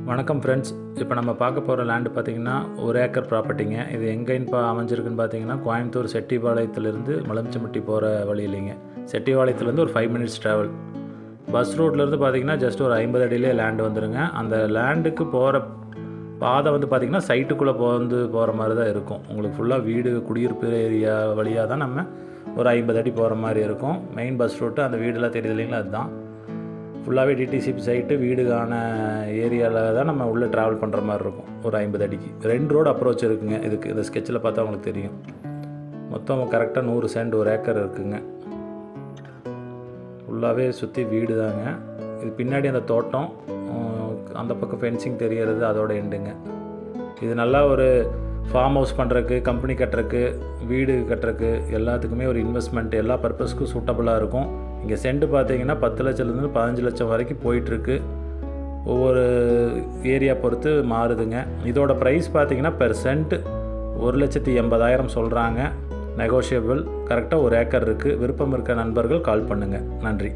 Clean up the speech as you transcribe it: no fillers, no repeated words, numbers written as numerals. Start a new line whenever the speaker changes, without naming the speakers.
வணக்கம் ஃப்ரெண்ட்ஸ். இப்போ நம்ம பார்க்க போகிற லேண்டு பார்த்திங்கன்னா 1 ஏக்கர் ப்ராப்பர்ட்டிங்க. இது எங்கேன்னு அமைஞ்சிருக்குன்னு பார்த்தீங்கன்னா கோயம்புத்தூர் செட்டிபாளையத்துலேருந்து மலம்ச்சம்பட்டி போகிற வழி இல்லைங்க. செட்டிபாளையத்துலேருந்து ஒரு 5 மினிட்ஸ் ட்ராவல். பஸ் ரோட்லேருந்து பார்த்திங்கன்னா ஜஸ்ட் ஒரு 50 அடியிலே லேண்டு வந்துடுங்க. அந்த லேண்டுக்கு போகிற பாதை பார்த்திங்கன்னா சைட்டுக்குள்ளே போகிற மாதிரி தான் இருக்கும். உங்களுக்கு ஃபுல்லாக வீடு குடியிருப்பு ஏரியா வழியாக தான் நம்ம ஒரு 50 அடி போகிற மாதிரி இருக்கும். மெயின் பஸ் ரூட்டு அந்த வீடெல்லாம் தெரியுது இல்லைங்களா, அதுதான் ஃபுல்லாகவே டிடிசிபி சைட்டு வீடுக்கான ஏரியாவில் தான் நம்ம உள்ளே ட்ராவல் பண்ணுற மாதிரி இருக்கும். ஒரு 50 அடிக்கு 2 ரோடு அப்ரோச் இருக்குங்க. இதுக்கு இந்த ஸ்கெட்சில் பார்த்தா உங்களுக்கு தெரியும். மொத்தம் கரெக்டாக 100 சென்ட் 1 ஏக்கர் இருக்குங்க. ஃபுல்லாகவே சுற்றி வீடு தாங்க. இது பின்னாடி அந்த தோட்டம், அந்த பக்கம் ஃபென்சிங் தெரியறது அதோட எண்டுங்க. இது நல்லா ஒரு ஃபார்ம் ஹவுஸ் பண்ணுறக்கு, கம்பெனி கட்டுறக்கு, வீடு கட்டுறக்கு எல்லாத்துக்குமே ஒரு இன்வெஸ்ட்மெண்ட் எல்லா பர்பஸ்க்கும் சூட்டபுளாக இருக்கும். இங்கே சென்ட் பார்த்தீங்கன்னா 10 லட்சத்துலேருந்து 15 லட்சம் வரைக்கும் போயிட்டுருக்கு. ஒவ்வொரு ஏரியா பொறுத்து மாறுதுங்க. இதோட ப்ரைஸ் பார்த்தீங்கன்னா பெர் சென்ட் 1,80,000 சொல்கிறாங்க. நெகோஷியபிள். கரெக்டாக 1 ஏக்கர் இருக்குது. விருப்பம் இருக்க நண்பர்கள் கால் பண்ணுங்கள். நன்றி.